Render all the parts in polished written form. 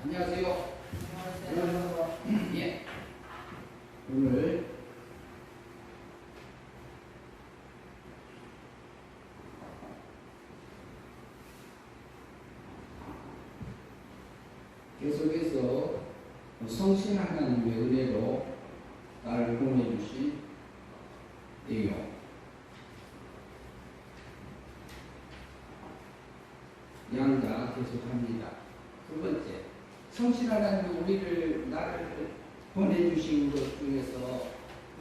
안녕하세요. 예. 오늘 계속해서 성신 하나님의 은혜로 나를 보내주신 내용, 양자 계속합니다. 두 번째, 성신 하나님이 나를 보내주신 것 중에서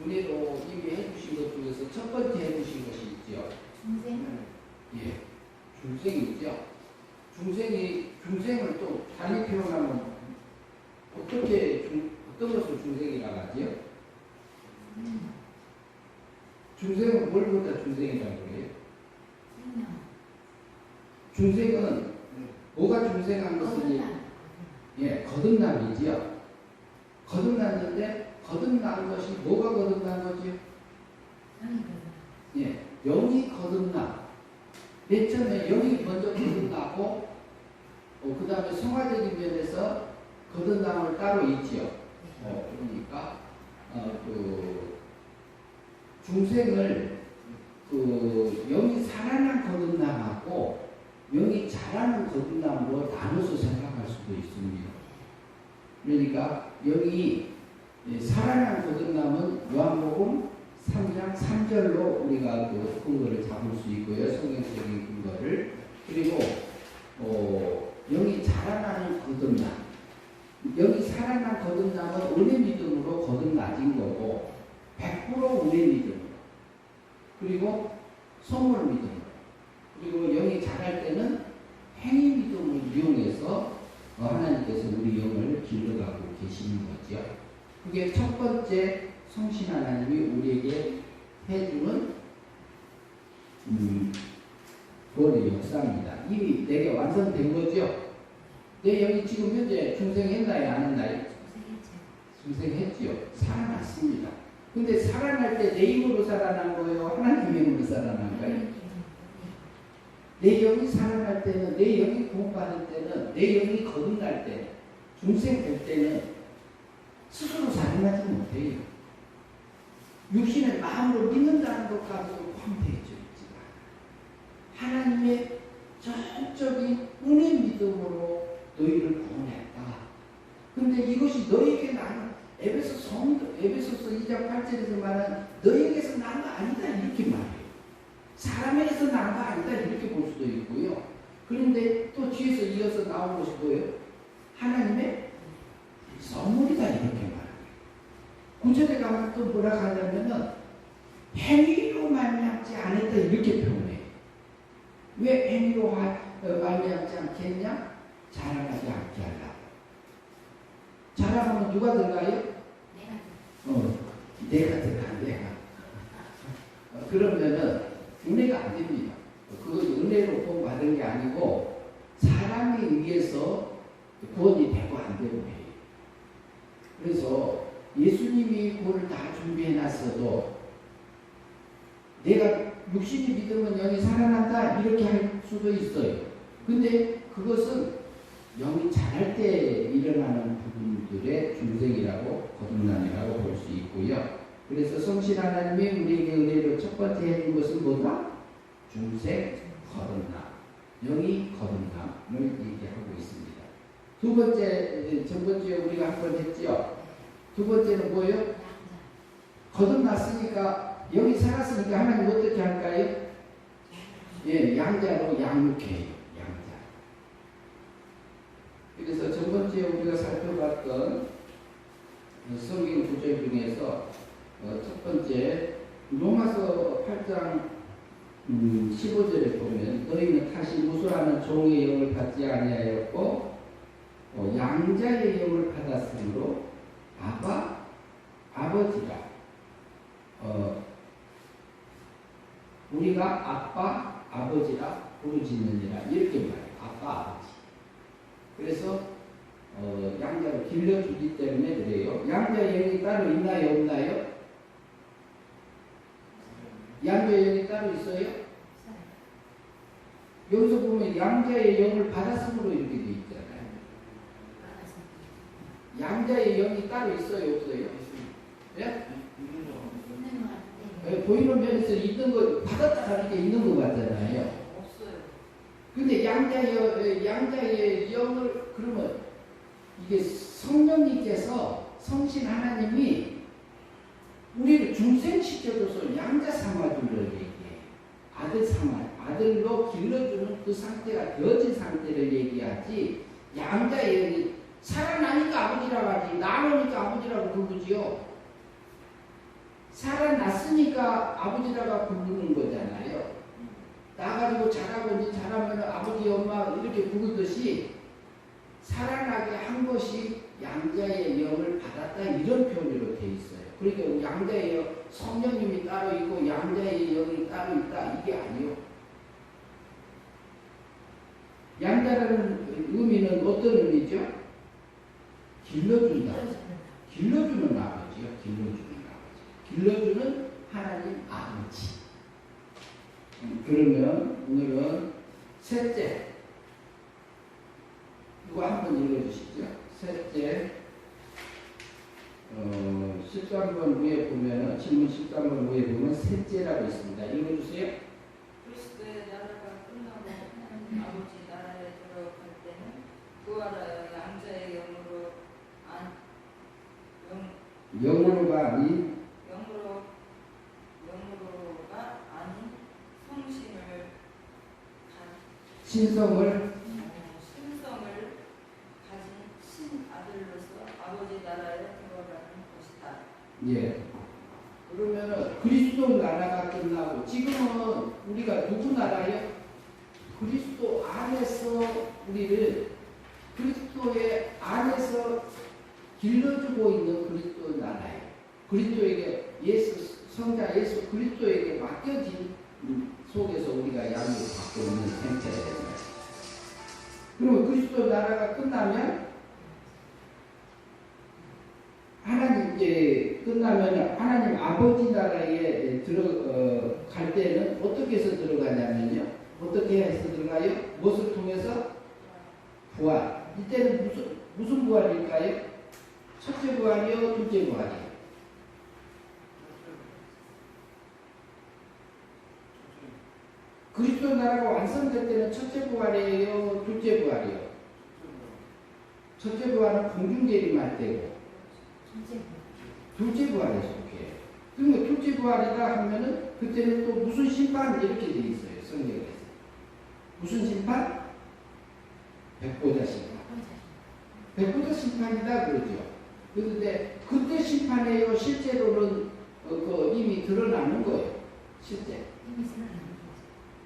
은혜로 이미 해주신 것 중에서 첫 번째 해주신 것이 있죠. 중생? 예, 중생이죠. 중생을 또 단위 표현하면 어떤 것을 중생이라고 하지요? 중생은 뭘 보다 중생이라고 그래요? 중생은 뭐가 중생한 것이니? 예, 거듭남이지요. 거듭났는데 거듭난 것이 뭐가 거듭난 거지요? 예, 영이 거듭남. 맨 처음에 영이 먼저 거듭나고 그 다음에 성화적인 면에서 거듭남을 따로 있지요. 그러니까 중생을 영이 살아난 거듭남하고 영이 자라는 거듭남으로 나눠서 생각할 수도 있습니다. 그러니까 여기 살아난 거듭남은 요한복음 3장 3절로 우리가 그 근거를 잡을 수 있고요. 성경적인 근거를. 그리고 영이 자라나는 거듭남. 여기 살아난 거듭남은 은혜 믿음으로 거듭나진 거고 100% 은혜 믿음으로. 그리고 선물 믿음으로. 그리고 영이 자랄 때는 행위 믿음을 이용해서 하나님께서 우리 영을 길러가고 계시는 거죠. 그게 첫 번째 성신 하나님이 우리에게 해주는 구원의 역사입니다. 이미 내게 완성된 거죠. 내 영이 지금 현재 중생했나요? 안 했나요? 중생했지요. 살아났습니다. 근데 살아날 때 내 힘으로 살아난 거예요? 하나님의 힘으로 살아난 거예요? 내 영이 살아날 때는, 내 영이 구원받을 때는, 내 영이 거듭날 때, 중생 될 때는 스스로 살아나지 못해요. 육신의 마음으로 믿는다는 것 가지고 포함되어 있지만 하나님의 전적인 은혜 믿음으로 너희를 구원했다. 근데 이것이 너에게 나는 에베소서 2장 8절에서 말하는 너에게서 난 거 아니다 이렇게 말해요. 사람에게서 난 거 아니다 이렇게 볼 수도 있고요. 그런데 또 뒤에서 이어서 나온 것이 뭐예요? 하나님의 선물이다 이렇게 말해요. 9절에 가면 또 뭐라 하냐면은 행위로 말미암지 않았다 이렇게 표현해요. 왜 행위로 말미암지 않겠냐? 자랑하지 않게 하려고. 자랑하면 누가 들어가요? 내가 들어가. 그러면은 은혜가 안 됩니다. 그거 은혜로 구원 받은 게 아니고 사람에 의해서 구원이 되고 안 되고 해요. 그래서 예수님이 구원을 다 준비해놨어도 내가 육신이 믿으면 영이 살아난다 이렇게 할 수도 있어요. 근데 그것은 영이 자랄 때 일어나는 부분들의 중생이라고 거듭남이라고 볼 수 있고요. 그래서 성신 하나님이 우리에게 은혜로 첫 번째 해준 것은 뭐다? 중생 거듭남, 영이 거듭남을 얘기하고 있습니다. 두 번째, 첫 번째 우리가 한 번 했죠. 두 번째는 뭐예요? 거듭났으니까 영이 살았으니까 하나님 어떻게 할까요? 예, 양자로 양육해요. 양자. 그래서 첫 번째 우리가 살펴봤던 성경 구절 중에서 첫 번째 로마서 8장 15절에 보면 너희는 다시 무수하는 종의 영을 받지 아니하였고 양자의 영을 받았으므로 아버지라. 우리가 아빠, 아버지라 부르짖느니라 이렇게 말해요. 아빠, 아버지. 그래서 양자로 길러주기 때문에 그래요. 양자의 영이 따로 있나요? 없나요? 양자의 영이 따로 있어요? 여기서 보면 양자의 영을 받았으므로 이렇게 돼 있잖아요. 양자의 영이 따로 있어요, 없어요? 예? 있는 것 같아요. 예, 보이는 면에서 있는 거 받았다 하니까 있는 것 같잖아요. 없어요. 근데 양자의 영을 그러면 이게 성령님께서 성신 하나님이 우리를 중생시켜줘서 양자 삼아주를 얘기해. 아들 삼아, 아들로 길러주는 그 상태가 되어진 상태를 얘기하지. 양자의 영이 살아나니까 아버지라고 하지. 나오니까 아버지라고 부르지요. 살아났으니까 아버지라고 부르는 거잖아요. 나가지고 자라고 이제 자라면 아버지 엄마 이렇게 부르듯이 살아나게 한 것이 양자의 영을 받았다 이런 표현으로 돼 있어요. 그러니까 양자의 영, 성령님이 따로 있고 양자의 영이 따로 있다 이게 아니요. 양자라는 의미는 어떤 의미죠? 길러준다. 길러주는 아버지요. 길러주는 하나님 아버지. 그러면 오늘은 셋째 이거 한번 읽어주시죠. 셋째 13번 위에 보면 질문 13번 위에 보면 셋째라고 있습니다. 읽어주세요. 그리스도의 나라가 끝나고 아버지 나라에 들어갈 때는 부활하여 양자의 영으로가 아닌 영으로가 아닌 성신을 신성을 가진 신아들로서 아버지 나라에 들어가는 것이다. 예. 그러면은 그리스도 나라가 끝나고 지금은 우리가 누구 나라요? 그리스도 안에서 우리를 그리스도의 안에서 길러주고 있는 그리스도 나라예요. 그리스도에게 성자 예수 그리스도에게 맡겨진 속에서 우리가 양육을 받고 있는 상태예요. 그러면 그리스도 나라가 끝나면 끝나면 하나님 아버지 나라에 갈 때는 어떻게 해서 들어가냐면요. 어떻게 해서 들어가요? 무엇을 통해서? 부활. 이때는 무슨 부활일까요? 첫째 부활이요? 둘째 부활이요? 그리스도 나라가 완성될 때는 첫째 부활이에요? 둘째 부활이요? 첫째 부활은 공중재림할 때고 둘째 부활에 속해요. 그러면 둘째 부활이다 하면은 그때는 또 무슨 심판 이렇게 돼 있어요. 성경에서. 무슨 심판? 백보자 심판. 백보자 심판이다 그러죠. 그런데 그때 심판이에요. 실제로는 이미 드러나는 거예요. 실제.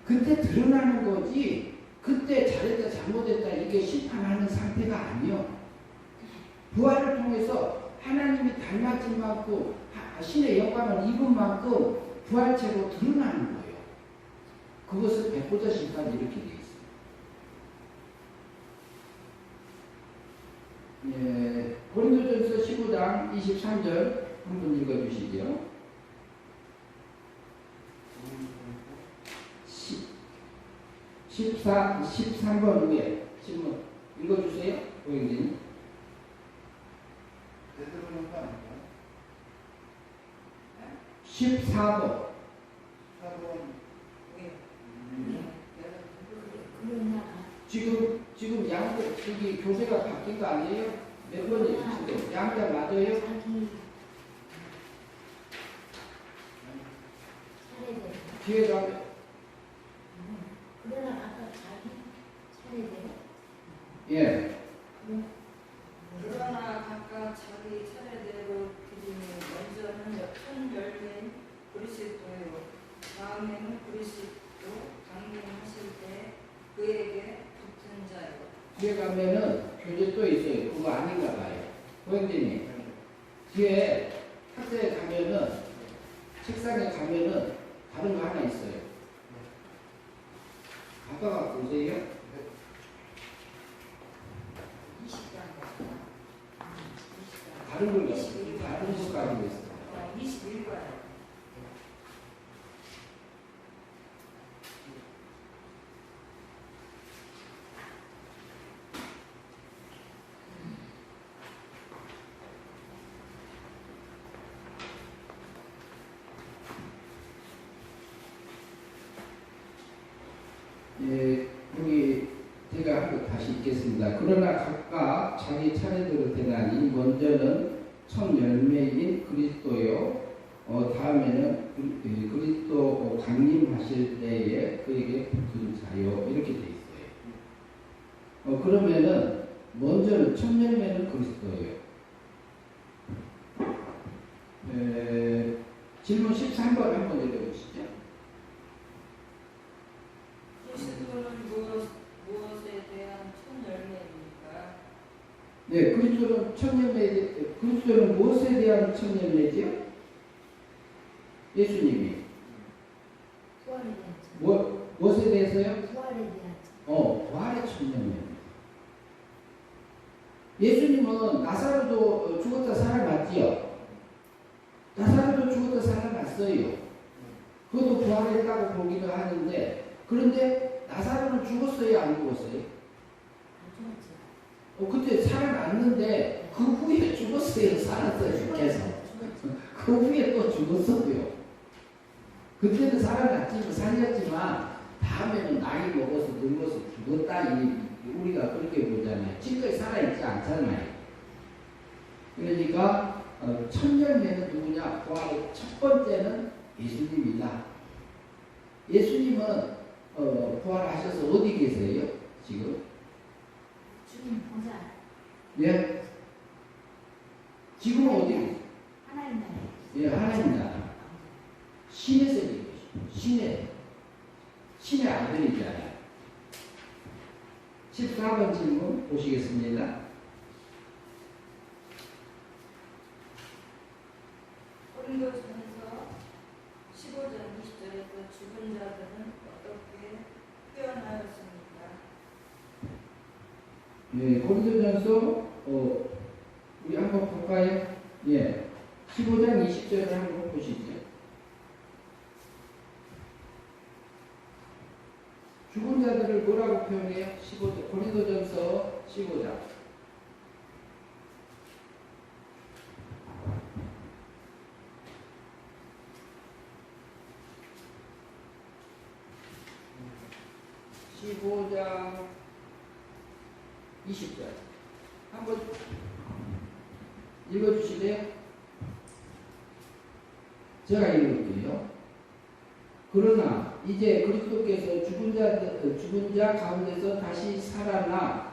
그때 드러나는 거지. 그때 잘했다 잘못했다 이게 심판하는 상태가 아니요. 부활을 통해서 하나님이 닮아진 만큼 신의 영광을 입은 만큼 부활체로 드러나는 거예요. 그것을 백보자 심판 이렇게 되어 있습니다. 예, 고린도전서 15장 23절 한번 읽어주시죠. 13번 위에 질문 읽어주세요. 고객님. 되도록인 거 아닌가? 14번. 4번. 지금 양자 저기 교재가 바뀐 거 아니에요? 몇 번이에요 지금? 양자 맞아요? 뒤에 가면 그러나 아까 자기 차례대로? 예. 그러나 각각 자기 차례대로 드리니 먼저는 큰 열매인 그리스도요 다음에는 그리스도 강림하실 때 그에게 붙은 자요. 뒤에 가면은 교재 또 있어요. 그거 아닌가 봐요. 고객님 뒤에 학교에 가면은 책상에 가면은 다른 거 하나 있어요. 아빠가 보세요. 20장. 다른 걸 가지고 있어요. 21과요. 다시 읽겠습니다. 그러나 각각 자기 차례대로 되나니 먼저는 첫 열매인 그리스도요. 다음에는 그리스도 강림하실 때에 그에게 붙은 자요. 이렇게 돼 있어요. 그러면은 먼저는 첫 열매는 그리스도예요. 질문 13번 한번 읽어보시죠. 그리스도는 무엇에 대한 첫 열매입니까? 네, 그리스도는 첫 열매, 그리스도는 무엇에 대한 첫 열매죠? 예수님이. 부활에 대한 무엇에 대해서요? 부활에 대한 부활의 첫 열매입니다. 예수님은 나사로도 죽었다 살아났지요. 나사로도 죽었다 살아났어요. 그것도 부활했다고 보기도 하는데, 그런데 나사로는 죽었어요, 안 죽었어요? 그때 살아났는데 그 후에 죽었어요, 살았어요, 주께서. 그 후에 또 죽었어요. 그때는 살아났지만 살렸지만 다음에는 나이 먹어서 늙어서 죽었다. 우리가 그렇게 보잖아요. 지금까지 살아있지 않잖아요. 그러니까 첫 열매는 누구냐? 부활의 첫 번째는 예수님이다. 예수님은 부활하셔서 어디 계세요? 지금? 주님 보좌 예? 지금은 어디 계세요? 하나님 나라에 예, 하나님 나라. 신의 세계 계시고 신의 아들이잖아요. 14번 질문 보시겠습니다. 고린도전서 15장 20절에서 죽은 자들은 어떻게 깨어나였습니까? 예, 고린도전서 우리 한번 볼까요? 예, 15장 20절을 한번 보시죠. 죽은 자들을 뭐라고 표현해요? 15장 고린도전서 15장. (15장) 20절 한번 읽어주실래요? 제가 읽을게요. 그러나 이제 그리스도께서 죽은 자 가운데서 다시 살아나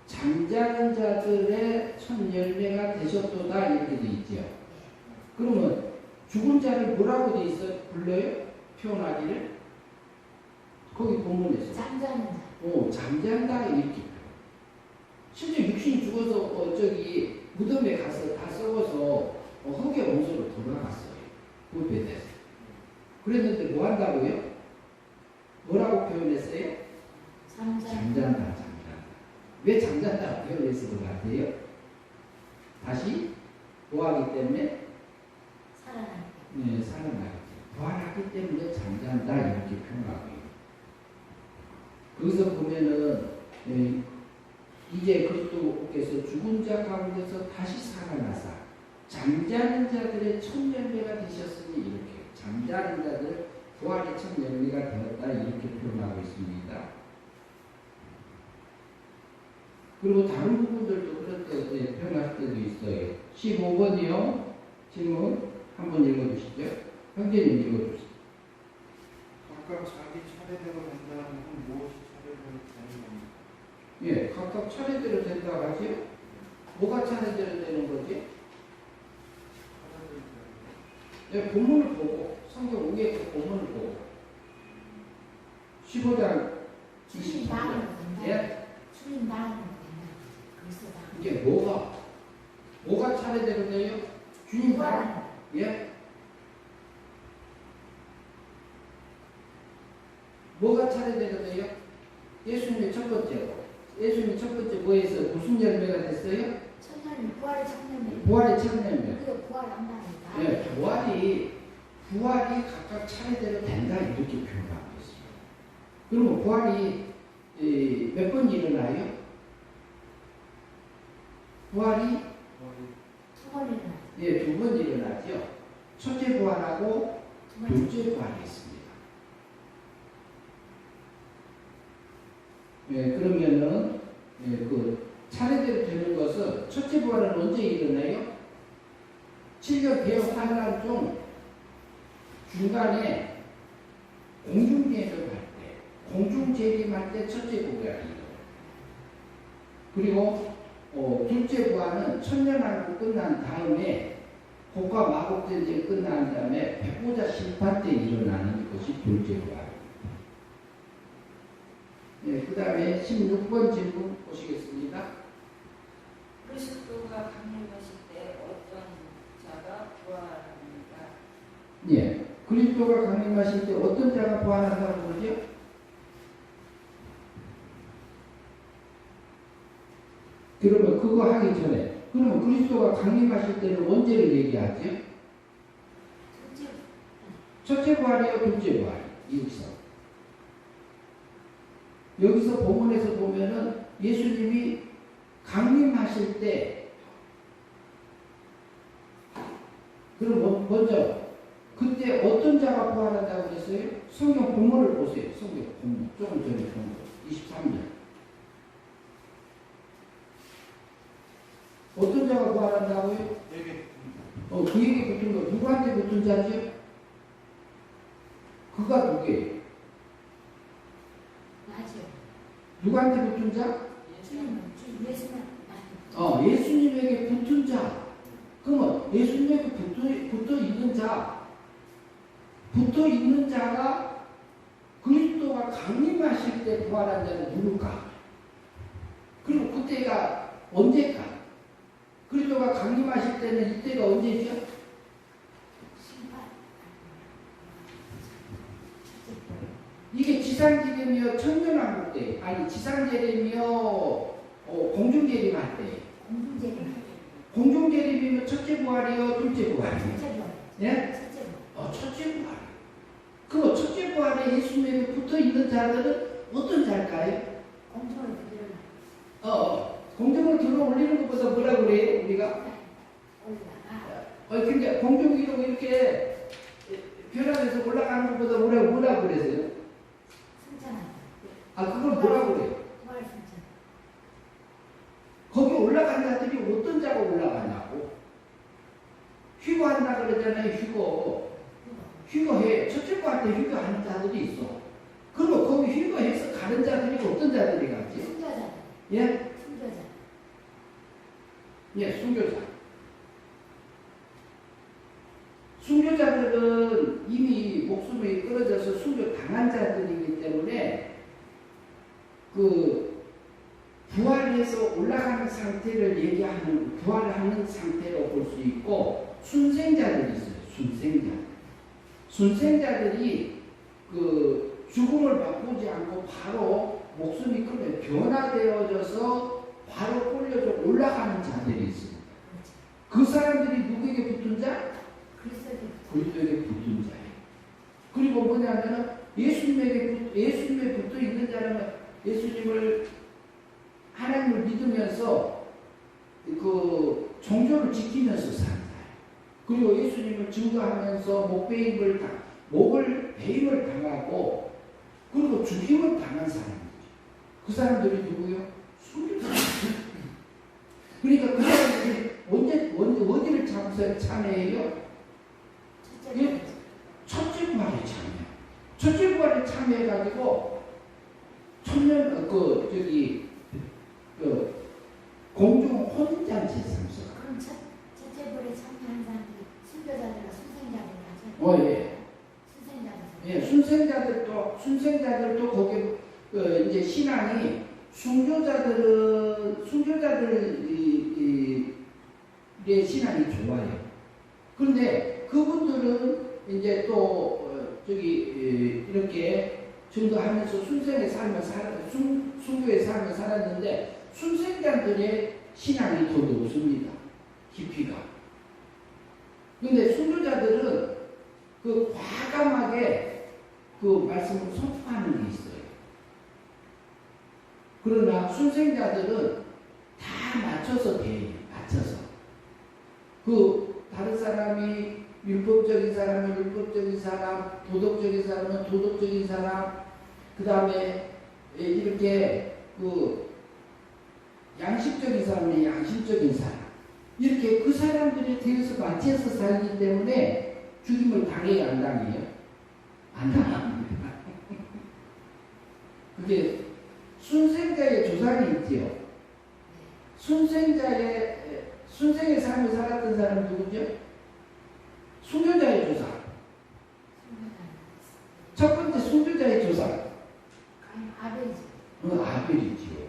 잠자는 자들의 첫 열매가 되셨도다 이렇게 돼 있죠. 그러면 죽은 자를 뭐라고 돼 있어? 불러요? 표현하기를? 거기 본문에서 잠자는 자 잠잔다 이렇게. 실제 육신이 죽어서 저기 무덤에 가서 다 썩어서 흙의 원소로 돌아갔어요. 부패돼서. 그랬는데 뭐 한다고요? 뭐라고 표현했어요? 잠잔다. 왜 잠잔다 표현했을 것 같아요? 다시 부활하기 때문에 살아나겠죠. 부활하기 때문에 잠잔다 이렇게 표현하고 있어요. 거기서 보면은 이제 그리스도께서 죽은 자 가운데서 다시 살아나사 잠자는 자들의 첫 열매가 되셨으니 이렇게 잠자는 자들 부활의 첫 열매가 되었다 이렇게 표현하고 있습니다. 그리고 다른 부분들도 그렇게 표현할 때도 있어요. 15번이요. 질문 한번 읽어주시죠. 형제님 읽어주시죠. 각각 자기 차례대로 된다는 건 무엇이 차례대로 되는 겁니까? 예, 각각 차례대로 된다고 하죠? 뭐가 차례대로 되는 거지? 예, 본문을 보고, 성경 위에 그 본문을 보고. 15장 주님 나라로 된다. 예? 주님 나라로 된다. 그리스도다. 이게 뭐가 차례대로 돼요? 주님 나라. 예? 뭐가 차례대로 돼요? 예수님의 첫 번째로. 예수님 첫 번째 뭐에서 무슨 열매가 됐어요? 천년이 부활의 천년이. 부활의 첫 열매. 그게 부활한다니까. 네, 부활이 각각 차례대로 된다 이렇게 표현하고 있습니다. 그러면 부활이 몇 번 일어나요? 부활이 두 번 일어나. 예, 두 번 일어나죠. 첫째 부활하고 둘째 부활이 있습니다. 예, 그러면은 그 차례대로 되는 것은 첫째 부활은 언제 일어나요? 7년 개혁 환란 중 중간에 공중재림할 때, 공중재림할 때 첫째 부활이 일어나요. 그리고 둘째 부활은 천년왕국 끝난 다음에 국가 마국 전쟁 끝난 다음에 백보자 심판 때 일어나는 것이 둘째 부활입니다. 네, 그 다음에 16번 질문 보시겠습니다. 그리스도가 강림하실 때 어떤 자가 부활합니까? 예, 그리스도가 강림하실 때 어떤 자가 부활한다고 그러죠? 그러면 그거 하기 전에, 그러면 그리스도가 강림하실 때는 언제를 얘기하죠? 첫째 부활이요, 둘째 부활. 여기서 본문에서 보면은 예수님이 강림하실 때, 그럼 먼저 그때 어떤 자가 부활한다고 그랬어요? 성경 본문을 보세요. 성경 본문 조금 전에 본 거, 23절. 어떤 자가 부활한다고요? 그에게 붙은 거 누구한테 붙은 자죠? 그가 누구예요? 누구한테 붙은 자? 예수님에게 붙은 자. 그러면 예수님에게 붙어 있는 자, 붙어 있는 자가 그리스도가 강림하실 때 부활한 자는 누굴까? 그리고 그때가 언제까? 그리스도가 강림하실 때는 이때가 언제죠? 이게 지상재림이요 천년왕국 때, 아니 지상재림이요 공중재림할 때. 공중재림이면 첫째 부활이요 둘째 부활이요? 예? 첫째 부활. 그럼 첫째 부활에 예수님에게 붙어 있는 자들은 어떤 자일까요? 공중을 들어 올리는 것보다 뭐라 그래요 우리가? 그러니까 공중 위로 이렇게 변화돼서 올라가는 것보다 뭐라고 그랬어요? 그걸 뭐라고 그래요? 거기 올라간 자들이 어떤 자가 올라가냐고? 휴거한다 그러잖아요. 휴거해. 첫째 부활 때 휴거하는 자들이 있어. 그러면 거기 휴거해서 가는 자들이 어떤 자들이 가지? 순교자. 예? 순교자. 예, 순교자. 순교자들은 이미 목숨이 끊어져서 순교 당한 자들이기 때문에 그 부활해서 올라가는 상태를 얘기하는 부활하는 상태로 볼 수 있고 순생자들이 있어요. 순생자들이 그 죽음을 맛보지 않고 바로 목숨이 끊어 변화되어져서 바로 꼴려져 올라가는 자들이 있습니다. 그 사람들이 누구에게 붙은 자? 그리스도에게 붙은 자예요. 그리고 뭐냐면은 예수님에 붙어 있는 자는 예수님을 하나님을 믿으면서 그 종교를 지키면서 사는 자예요. 그리고 예수님을 증거하면서 목을 배임을 당하고 그리고 죽임을 당한 사람이죠. 그 사람들이 누구요? 순교자예요. 그러니까 그 사람들이 어디를 참여해요? 첫째 부활에 참여. 첫째 부활에 참여해가지고 천년 공중 혼인잔치에 참석. 그럼 첫째 부활에 참여한 사람들이 순교자들과 순생자들 맞아요? 예. 순생자들. 예, 순생자들도 거기 이제 신앙이 순교자들의 신앙이 좋아요. 그런데 그분들은 이제 또 이렇게 증거하면서 순교의 삶을 살았는데 순생자들의 신앙이 더 높습니다. 깊이가. 근데 순교자들은 그 과감하게 그 말씀을 선포하는 게 있어요. 그러나 순생자들은 다 맞춰서 돼요. 맞춰서. 그 다른 사람이 율법적인 사람은 율법적인 사람, 도덕적인 사람은 도덕적인 사람, 그 다음에 이렇게 그 양식적인 사람이 양심적인 사람. 이렇게 그 사람들에 대해서 맞춰서 살기 때문에 죽임을 당해요, 안 당해요? 안 당합니다. 그게 순생자의 조상이 있지요. 순생의 삶을 살았던 사람은 누구죠? 순교자의 조상. 첫 번째 순교자의 조상. 아벨이죠. 아벨이지요.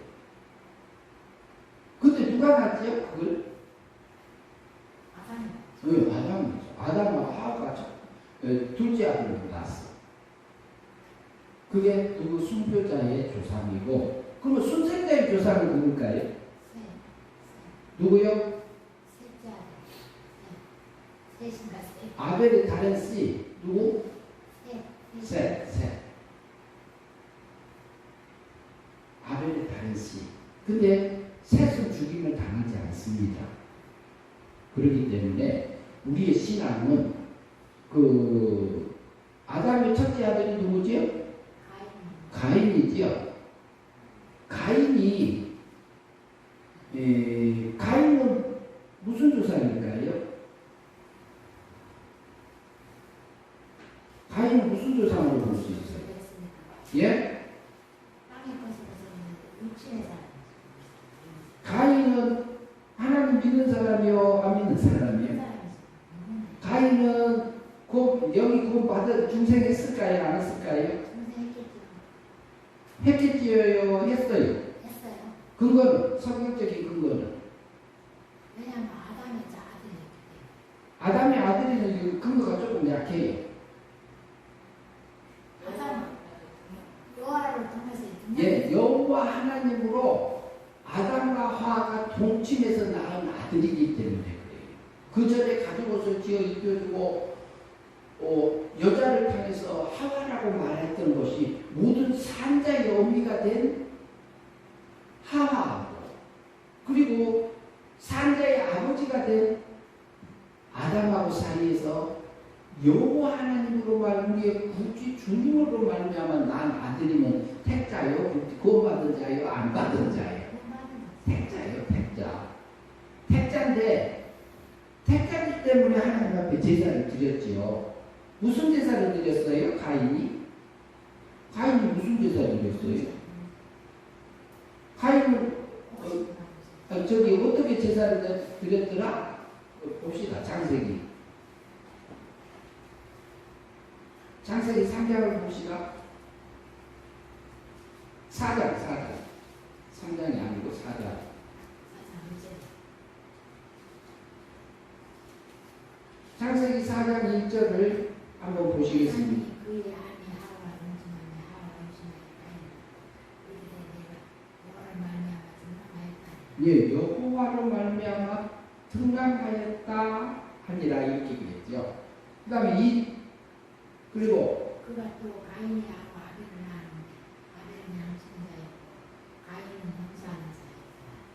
근데 누가 낳았지요? 그걸? 아담이죠. 아담하고 하와가 둘째 아들을 낳았어. 그게 누구 순교자의 조상이고, 그러면 순생자의 조상은 누굴까요? 누구요? 아벨의 다른 씨 누구? 셋. 아벨의 다른 씨. 근데 셋은 죽임을 당하지 않습니다. 그렇기 때문에 우리의 신앙은 그 아담의 첫째 아들이 누구지요? 가인이지요. 가인은 무슨 조상일까요? 가인은 무슨 조상으로 볼 수 있어요? 예? 가인은 하나님 믿는 사람이요, 안 믿는 사람이요? 가인은 영이 구원 받아 중생했을까요, 안 했을까요? 했겠지요, 했어요. 근거는 성경적인 근거는 왜냐하면 아담의 아들이는 근거가 조금 약해요. 여호와를 통해서 예, 여호와 하나님으로 아담과 하와가 동침해서 낳은 아들이기 때문에 그래요. 그 전에 가죽옷을 지어 입혀주고 여자를 통해서 하와라고 말했던 것이 모든 산자의 어미가 된 하와하고, 그리고 산자의 아버지가 된 아담하고 사이에서 여호와 하나님으로 우리의 구주 주님으로 말미암아 난 아들이면 택자요, 구원받은 자요, 안 받은 자요? 택자요, 택자. 택자인데 택자이기 때문에 하나님 앞에 제사를 드렸지요. 무슨 제사를 드렸어요? 가인이 무슨 제사를 드렸어요? 가인은 어떻게 제사를 드렸더라? 봅시다. 창세기 3장을 봅시다. 4장 3장이 아니고 4장. 창세기 4장 1절을 한번 보시겠습니다. 예, 여호와로 말미암아 등남하였다 하니라, 이렇게 그랬죠. 그 다음에 그리고 그가 또 가인이하고 아벨을 낳았는데 아벨은 양치는 자요.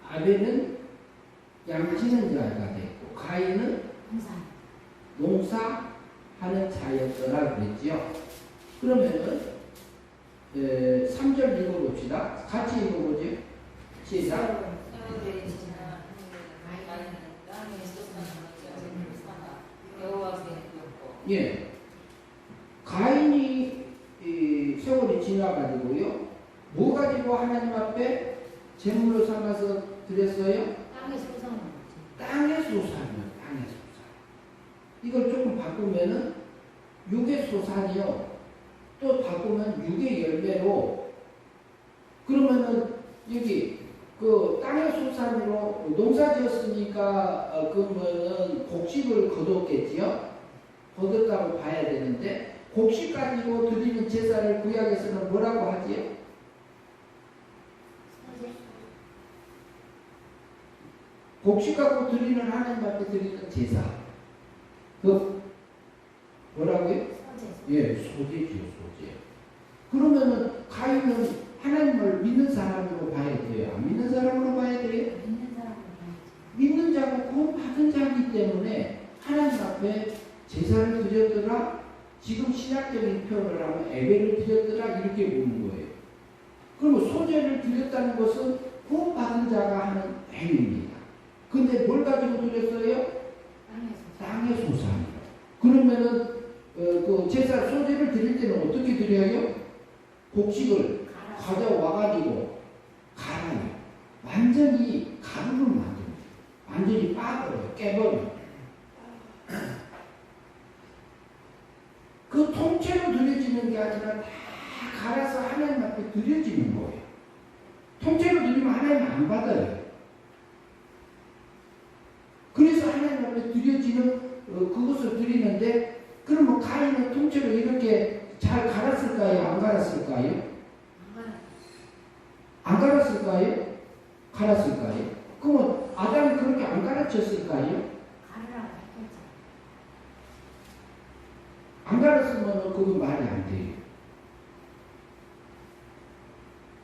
아벨은 양치는 자가 됐고 가인은 농사하는 자였더라 그랬죠. 그러면은 3절 읽어봅시다. 같이 읽어보죠. 시작. 예, 가인이 세월이 지나가지고요, 뭐 가지고 하나님 앞에 제물로 삼아서 드렸어요? 땅의 소산이요. 이걸 조금 바꾸면은 육의 소산이요, 또 바꾸면 육의 열매로, 그러면은 여기 그 땅의 소산으로 농사 지었으니까 그러면은 곡식을 거뒀겠지요? 거뒀다고 봐야 되는데, 곡식 가지고 드리는 제사를 구약에서는 뭐라고 하지요? 곡식 갖고 드리는, 하나님 앞에 드리는 제사, 그 뭐라고요? 예, 소제지요, 소제. 그러면은 가인은 하나님을 믿는 사람으로 봐야 돼요, 안 믿는 사람으로 봐야 돼요? 믿는 자고 구원 받은 자이기 때문에 하나님 앞에 제사를 드렸더라, 지금 신학적인 표현을 하면 예배를 드렸더라, 이렇게 보는 거예요. 그러면 소제를 드렸다는 것은 구원 받은 자가 하는 행위입니다. 근데 뭘 가지고 드렸어요? 땅의 소산이요. 그러면은 그 제사 소제를 드릴 때는 어떻게 드려요? 곡식을 가져와가지고 갈아요. 완전히 가루를 만듭니다. 완전히 빠버려요. 깨버려요. 그 통째로 드려지는 게 아니라 다 갈아서 하나님 앞에 드려지는 거예요. 통째로 드리면 하나님 안 받아요. 그래서 하나님 앞에 드려지는 그것을 드리는데, 그러면 가인은 통째로 이렇게 잘 갈았을까요? 안 갈았을까요? 안 갈았을까요? 갈았을까요? 그러면 아담이 그렇게 안 가르쳤을까요? 안 갈았으면 그건 말이 안 돼요.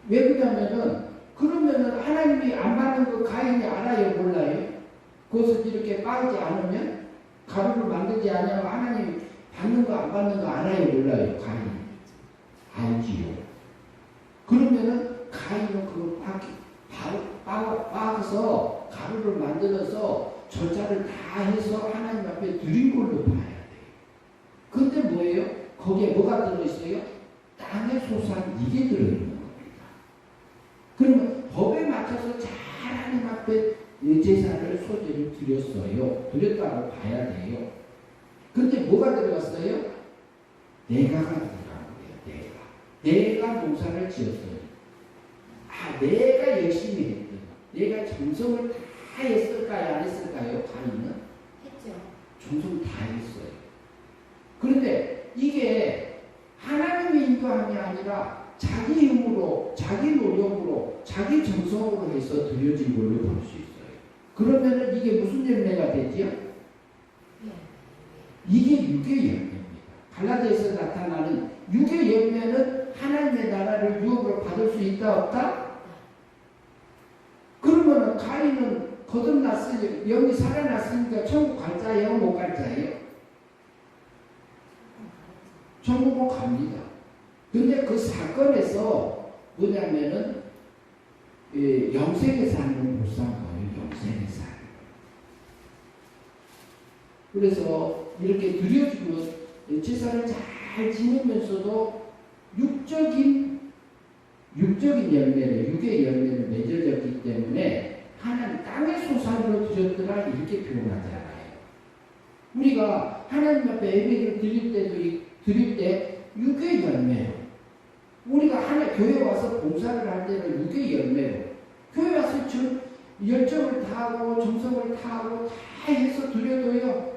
왜 그러냐면은, 그러면은 하나님이 안 받는 거 가인이 알아요? 몰라요? 그것을 이렇게 빠지지 않으면, 가루를 만들지 않으면 하나님 받는 거 안 받는 거 알아요? 몰라요? 가인이. 알지요. 그러면은 가인은 그걸 빻아서 가루를 만들어서 절차를 다 해서 하나님 앞에 드린 걸로 봐야 돼요. 근데 뭐예요? 거기에 뭐가 들어있어요? 땅의 소산, 이게 들어있는 겁니다. 그러면 법에 맞춰서 잘 하나님 앞에 제사를 소제를 드렸어요. 드렸다고 봐야 돼요. 근데 뭐가 들어갔어요? 내가가 들어간 거예요. 내가 농사를 지었어요. 내가 열심히 했더니, 내가 정성을 다 했을까요? 안 했을까요? 가인은? 했죠. 정성 다 했어요. 그런데 이게 하나님의 인도함이 아니라 자기 힘으로, 자기 노력으로, 자기 정성으로 해서 드려진 걸로 볼 수 있어요. 그러면은 이게 무슨 열매가 되지요? 이게 육의 열매입니다. 갈라디아에서 나타나는 육의 열매는 하나님의 나라를 유업을 받을 수 있다 없다? 그러면은 가인은 거듭났으니 영이 살아났으니까 천국 갈 자예요? 못 갈 자예요? 천국은 갑니다. 근데 그 사건에서 뭐냐면은 영생의 삶을 못 산 거예요. 영생의 삶. 그래서 이렇게 드려주면 제사를 잘 지내면서도 육적인 열매를, 육의 열매를 맺어졌기 때문에 하나님 땅의 소산으로 드렸더라 이렇게 표현하잖아요. 우리가 하나님 앞에 예배를 드릴 때 육의 열매로, 우리가 교회 와서 봉사를 할 때는 육의 열매로, 교회 와서 열정을 다하고 정성을 다하고 다 해서 드려도요,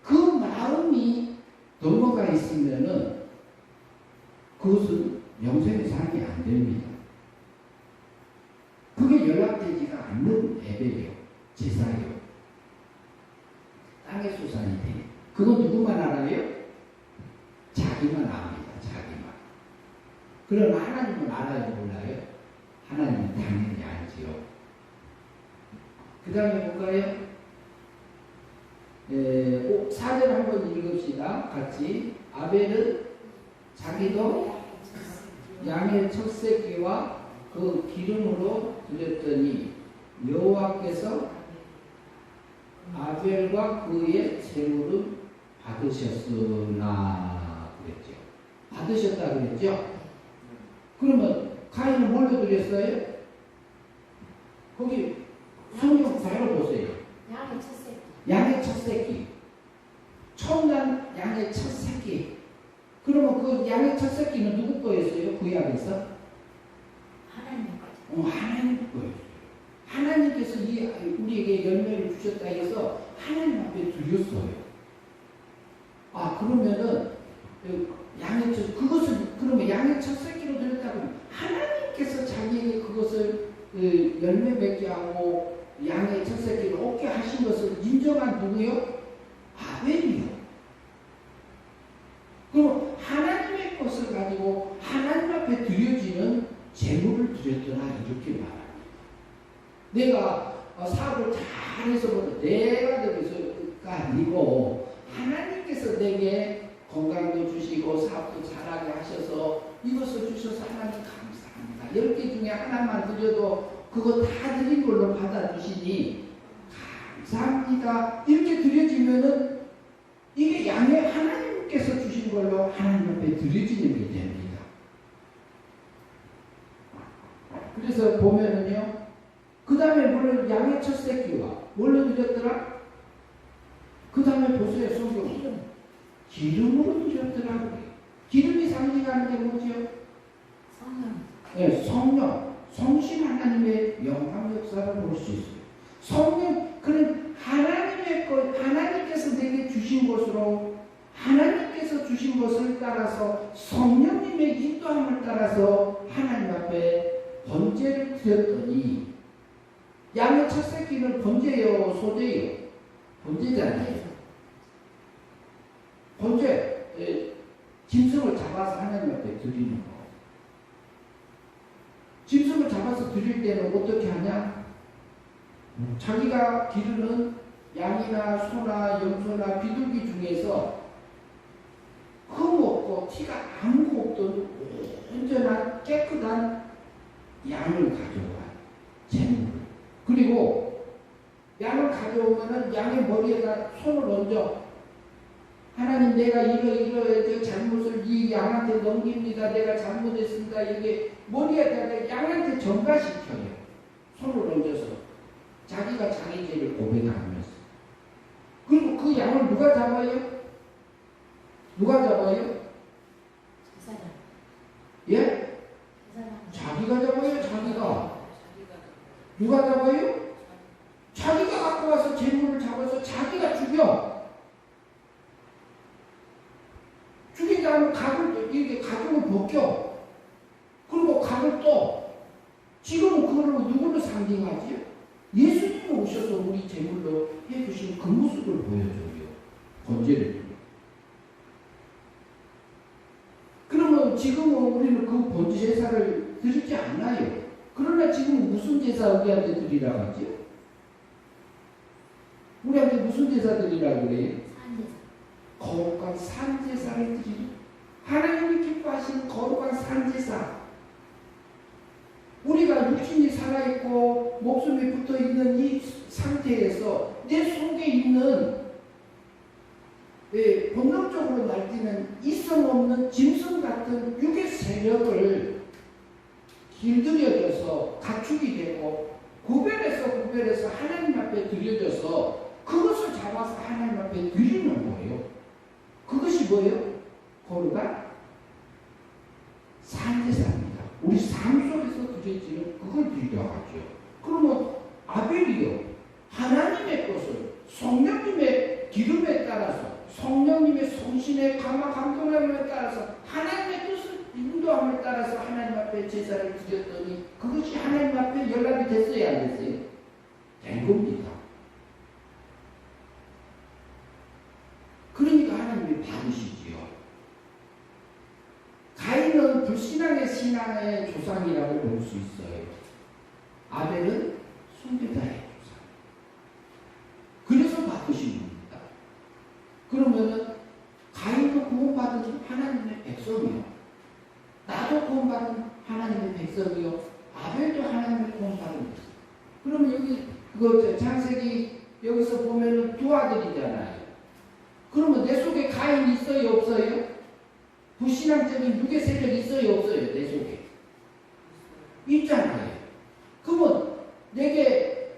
그 마음이 넘어가 있으면은 그것은 영생의 삶이 안 됩니다. 그게 연락되지가 않는 예배예요. 제사예요. 땅의 소산이 돼. 그건 누구만 알아요? 자기만 압니다. 자기만. 그러나 하나님은 알아요? 몰라요? 하나님은 당연히 알지요. 그 다음에 볼까요? 4절 한번 읽읍시다. 같이. 아벨은 자기도 양의 첫 새끼와 그 기름으로 드렸더니 여호와께서 아벨과 그의 제물을 받으셨으나 그랬죠. 받으셨다 그랬죠. 그러면 가인은 뭘로 드렸어요? 거기 성경 바로 보세요. 양의 첫 새끼. 처음 난 양의 첫 새끼. 그러면 그 양의 첫 새끼는 누구 거였어요? 구약에서? 하나님 거였어요. 하나님께서 우리에게 열매를 주셨다 해서 하나님 앞에 드렸어요. 그러면은 그러면 양의 첫 새끼로 드렸다고 하나님께서 자기에게 그것을 열매 맺게 하고 양의 첫 새끼를 얻게 하신 것을 인정한 누구요? 아벨이요. 그럼 하나님의 것을 가지고 하나님 앞에 드려지는 제물을 드렸더라 이렇게 말합니다. 내가 사업을 잘해서 내가 되면서가 아니고 하나님께서 내게 건강도 주시고 사업도 잘하게 하셔서 이것을 주셔서 하나님 감사합니다. 10개 중에 하나만 드려도 그거 다 드린 걸로 받아주시니 감사합니다. 이렇게 드려지면은 이게 양의 하나님께서 주신 걸로 하나님 앞에 드려지는 게 됩니다. 그래서 보면은요, 그 다음에 물론 양의 첫 새끼와 뭘로 드렸더라? 그 다음에 보세요, 성경. 기름으로 드렸더라고요. 기름이 상징하는 게 뭐죠? 성령. 네, 성령. 성신 하나님의 영광 역사를 볼 수 있어요. 성령, 그런 하나님의 것, 하나님께서 내게 주신 것으로, 하나님께서 주신 것을 따라서 성령님의 인도함을 따라서 하나님 앞에 번제를 드렸더니, 양의 첫 새끼는 번제요, 소제요? 번제잖아요. 번제, 짐승을 잡아서 하나님 앞에 드리는 거. 짐승을 잡아서 드릴 때는 어떻게 하냐? 자기가 기르는 양이나 소나 염소나 비둘기 중에서 흠 없고 티가 아무것도 없던 온전한 깨끗한 양을 가져와. 재물. 그리고 양을 가져오면은 양의 머리에다 손을 얹어. 하나님, 내가 이러이러 잘못을 이 양한테 넘깁니다. 내가 잘못했습니다. 이게 머리에다가 양한테 전가시켜요. 손을 얹어서 자기가 자기 죄를 고백하면서. 그리고 그 양을 누가 잡아요? 누가 잡아요? 제사장. 예? 제사장. 자기가 잡아요. 자기가. 누가 잡아요? 자기가 갖고 와서 재물을 잡아서 자기가 죽여. 죽인 다음에 각을, 이렇게 가죽을 벗겨. 그리고 각을 또, 지금은 그걸로 누구를 상징하지요? 예수님이 오셔서 우리 제물로 해주신 그 모습을 보여줘요. 번제를. 그러면 지금은 우리는 그 번제 제사를 드리지 않나요? 그러나 지금 무슨 제사 우리한테 드리라고 하죠? 우리한테 무슨 제사 드리라고 그래요? 산제사. 거룩한 산제사를 드리는, 하나님이 기뻐하시는 거룩한 산제사. 우리가 육신이 살아있고 목숨이 붙어있는 이 상태에서 내 속에 있는 본능적으로 날뛰는 이성 없는 짐승 같은 육의 세력을 길들여져서 가축이 되고 구별해서 하나님 앞에 드려져서 그것을 잡아서 하나님 앞에 드리는 거예요. 그것이 뭐예요? 거룩한 산제사입니다. 우리 삶 속에서 드려지는 그걸 드리려고 하죠. 그러면 아벨이요, 하나님의 것을 성령님의 기름에 따라서, 성령님의 성신의 감동함에 따라서, 하나님의 뜻을 인도함에 따라서 하나님 앞에 제사를 드렸더니 그것이 하나님 앞에 연락이 됐어요, 안 됐어요? 된 겁니다. 그러니까 하나님이 받으시지요. 가인은 불신앙의 신앙의 조상이라고 볼 수 있어요. 아벨은 순교자의 조상. 그래서 받으신 겁니다. 그러면은 가인도 구원받은 하나님의 백성이요. 나도 구원받은 하나님의 백성이요. 아벨도 하나님의 구원받은 백성. 그러면 여기 그거 창세기 여기서 보면은 두 아들이잖아요. 그러면 내 속에 가인이 있어요, 없어요? 불신앙적인 육의 세력이 있어요, 없어요? 내 속에 있잖아요. 그러면 내게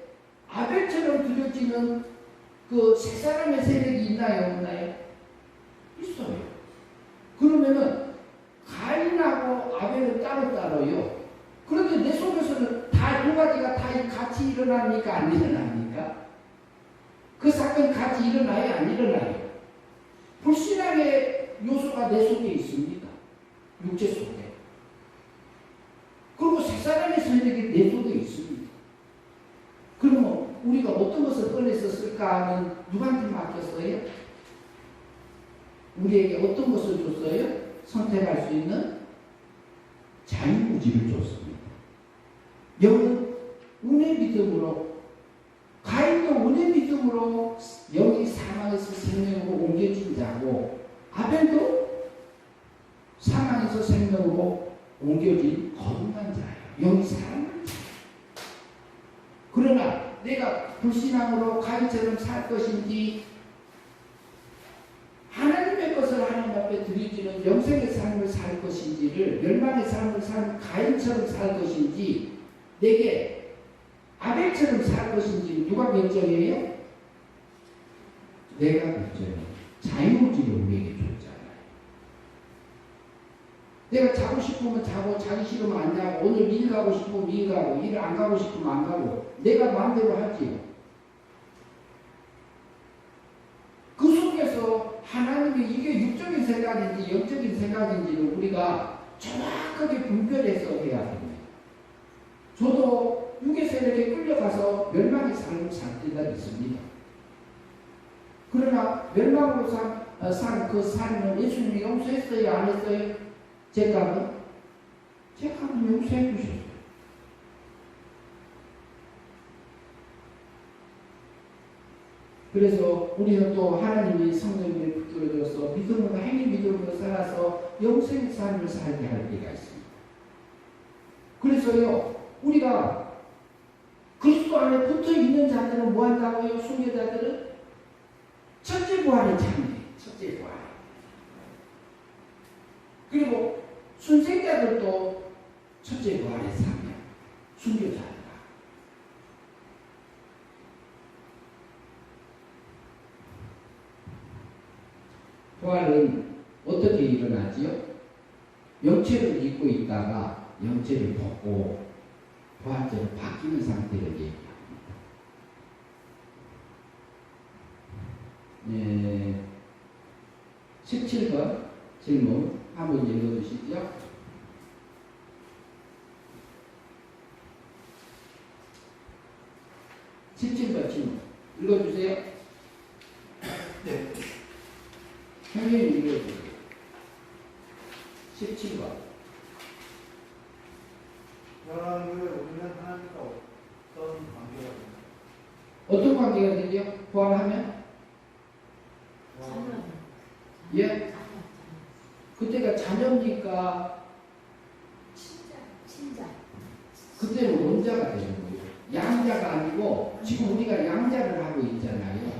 아벨처럼 드려지는 그 세 사람의 세력이 있나요, 없나요? 있어요. 그러면은 가인하고 아벨은 따로따로요. 그런데 내 속에서는 다 두 가지가 다 같이 일어납니까, 안 일어납니까? 그 사건 같이 일어나요, 안 일어나요? 불신앙의 요소가 내 속에 있습니다. 육체 속에. 그리고 세 사람의 세력이 내 속에 있습니다. 그러면 우리가 어떤 것을 꺼내서 쓸까 하면 누구한테 맡겼어요? 우리에게 어떤 것을 줬어요? 선택할 수 있는 자유의지를 줬습니다. 영은 은혜 믿음으로, 가인도 은혜 믿음으로 영이 사망에서 생명으로 옮겨진 자고, 아벨도 사망에서 생명으로 옮겨진 거룩한 자예요. 영이 사랑하는 자. 그러나 내가 불신앙으로 가인처럼 살 것인지 하나님의 것을 하나님 앞에 드리지는 영생의 삶을 살 것인지를 멸망의 삶을 살 가인처럼 살 것인지 내게 아벨처럼 살 것인지 누가 결정해요? 내가 결정해요. 자유의지를 우리에게 줬잖아요. 내가 자고 싶으면 자고 자기 싫으면 안 자고 오늘 일 가고 싶으면 일 가고 일 안 가고 싶으면 안 가고 내가 마음대로 하지요. 그 속에서 하나님이 이게 육적인 생각인지 영적인 생각인지를 우리가 정확하게 분별해서 해야 합니다. 저도 육에서 이렇게 끌려가서 멸망의 삶을 살 때가 있습니다. 그러나 멸망으로 산 그 삶은 예수님이 용서했어요? 안 했어요? 제 값은 용서해 주셨어요. 그래서 우리는 또 하나님이 성령을 붙들어줘서 믿음으로 행위 믿음으로 살아서 영생의 삶을 살게 할 때가 있습니다. 그래서요 우리가 그리스도 안에 붙어 있는 자들은 뭐 한다고요? 순교자들은 첫째 부활을 참여해. 첫째 부활. 그리고 순생자들도 첫째 부활에 참여. 순교자들. 부활은 어떻게 일어나지요? 영체를 입고 있다가 영체를 벗고 부활체로 바뀌는 상태를 얘기합니다. 네, 17번 질문 한번 읽어주시죠. 17번 질문 읽어주세요. 네. 선생님 읽어주세요. 17번. 하나님을 우리는 하나님과 어떤 관계가 됩니까? 어떤 관계가 되죠? 부활하면? 예? 그때가 자녀입니까? 친자. 그때는 원자가 되는 거예요. 양자가 아니고 지금 우리가 양자를 하고 있잖아요.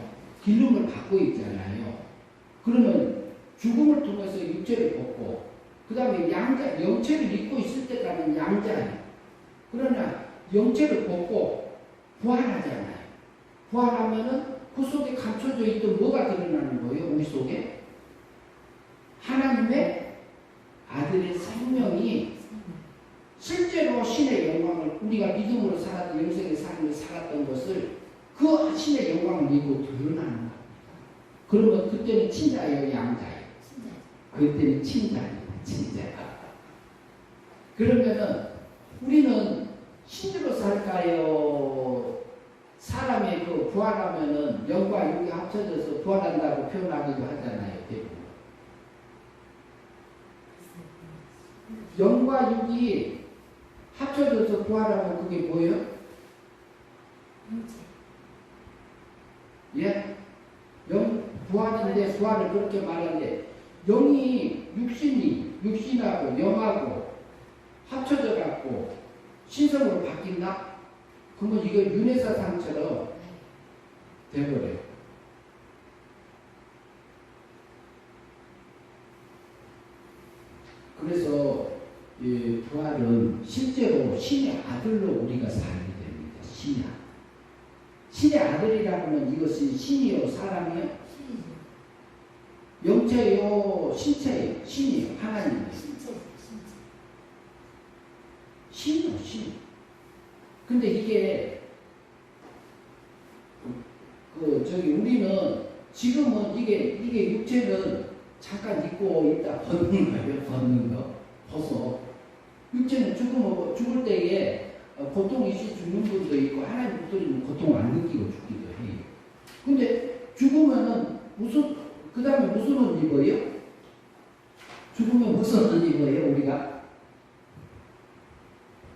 기름을 받고 있잖아요. 그러면 죽음을 통해서 육체를 벗고 그 다음에 양자, 영체를 입고 있을 때까지는 양자예요. 그러나 영체를 벗고 부활하잖아요. 부활하면은 그 속에 감춰져 있던 뭐가 드러나는 거예요? 우리 속에? 하나님의 아들의 생명이 실제로 신의 영광을 우리가 믿음으로 살았던 영생의 삶을 살았던 것을 그 신의 영광을 입고 드러나는 겁니다. 그러면 그때는 친자예요, 양자예요? 그때는 친자예요, 친자. 그러면은 우리는 신으로 살까요? 사람의 그 부활하면은 영과 육이 합쳐져서 부활한다고 표현하기도 하잖아요, 대부분. 영과 육이 합쳐져서 부활하면 그게 뭐예요? 예? 부활인데 부활을 그렇게 말하는데 영이 육신하고 영하고 합쳐져 갖고 신성으로 바뀐다? 그러면 이거 윤회사상처럼 돼버려요. 그래서 이 부활은 실제로 신의 아들로 우리가 살게 됩니다. 신의 아들이라면 이것이 신이요 사람이요? 영체요 신체요? 신이요 하나님이요? 신이요 신. 근데 이게 우리는 지금은 이게 육체는 잠깐 입고 있다 벗는 거예요. 벗는 거 벗어. 육체는 죽을 때에 고통이 있이 죽는 분도 있고 하나님 붙들리면 고통을 안 느끼고 죽기도 해요. 근데 죽으면은 그 다음에 무슨 옷 입어요? 죽으면 무슨 옷 입어요? 우리가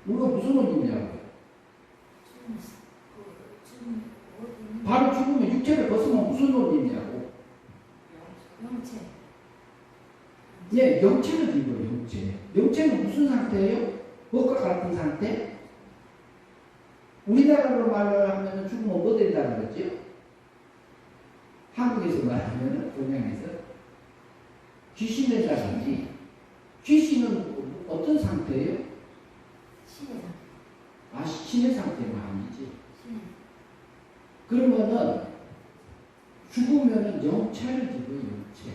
무슨 옷 입냐고요? 바로 죽으면 육체를 벗으면 무슨 옷 입냐고? 영체. 예, 영체를 입어요. 영체는 무슨 상태예요? 뭐가 같은 상태? 우리나라로 말로 하면 죽으면 뭐 된다는 거죠? 한국에서 말하면 동양에서 귀신 된다든지. 귀신은 어떤 상태예요? 신의 상태. 아, 신의 상태는 아니지. 신의. 그러면은 죽으면은 영체를 지고 영체.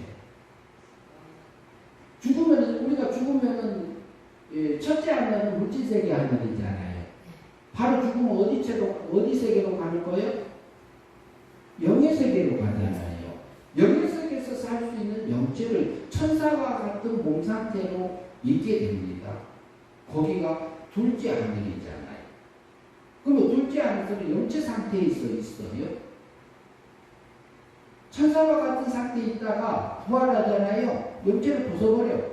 죽으면은 우리가 죽으면은 첫째 하늘은 물질 세계 하늘이잖아요. 바로 죽으면 어디 세계로 가는 거예요? 영의 세계로 가잖아요. 영의 세계에서 살 수 있는 영체를 천사와 같은 몸 상태로 있게 됩니다. 거기가 둘째 하늘이잖아요. 그러면 둘째 하늘은 영체 상태에 있어요. 천사와 같은 상태에 있다가 부활하잖아요. 영체를 벗어버려.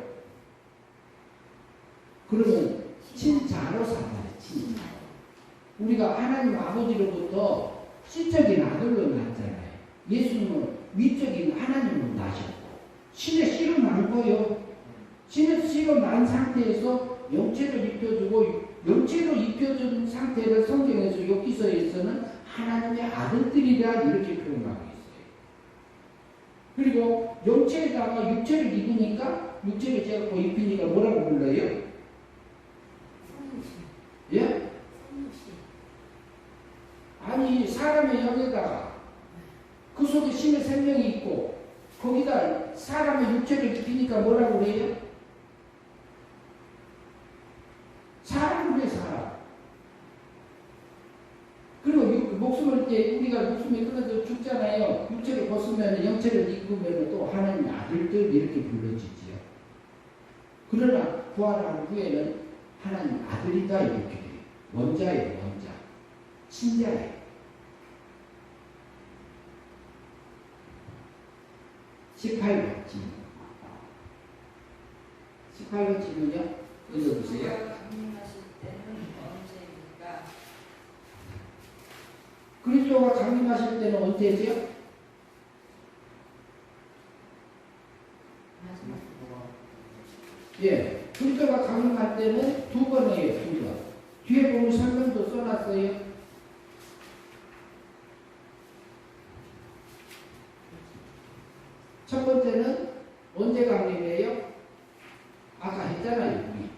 그러면 친자로 살아요. 친자. 우리가 하나님 아버지로부터 시적인 아들로 낳았잖아요. 예수님은 위적인 하나님으로 나셨고 신의 씨로 낳은 거예요. 신의 씨로 낳은 상태에서 영체를 입혀주고 영체로 입혀준 상태를 성경에서 욥기서에서는 하나님의 아들들이라 이렇게 표현하고 있어요. 그리고 영체에다가 육체를 입으니까 육체를 제가 입히니까 뭐라고 불러요? 예? 아니 사람의 영에다가 그 속에 신의 생명이 있고 거기다 사람의 육체를 입히니까 뭐라고 그래요? 사람의 사람. 그리고 목숨을 때 우리가 목숨이 끊어져 죽잖아요. 육체를 벗으면 영체를 입으면 또 하나님의 아들들 이렇게 불러지지요. 그러나 부활한 후에는 하나님 아들이다 이렇게 돼요. 원자예요, 원자. 친자예요. 18번 질문. 18번 질문요? 읽어보세요. 강림하실 때는 언제입니까? 그리스도가 강림하실 때는 언제죠? 예, 그리스도가 강림할 때는 두 번이에요, 두 번. 뒤에 보면 설명도 써놨어요. 첫 번째는 언제 강림이에요? 아까 했잖아요, 우리.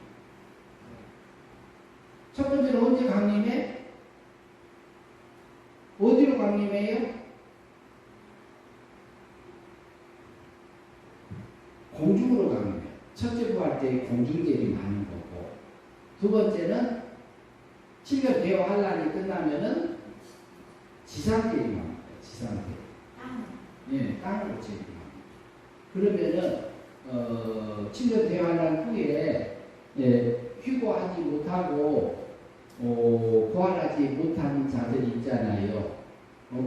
첫 번째는 언제 강림해? 어디로 강림해요? 공중으로 강림해. 첫째 부활 때 공중계리 많은 거고, 두 번째는 7년 대화 환란이 끝나면은 지상계리 많은 거예요. 지상계리. 예, 땅으로 제리. 그러면은 7년 대환란 후에 휴거하지 못하고 부활하지 못한 자들이 있잖아요.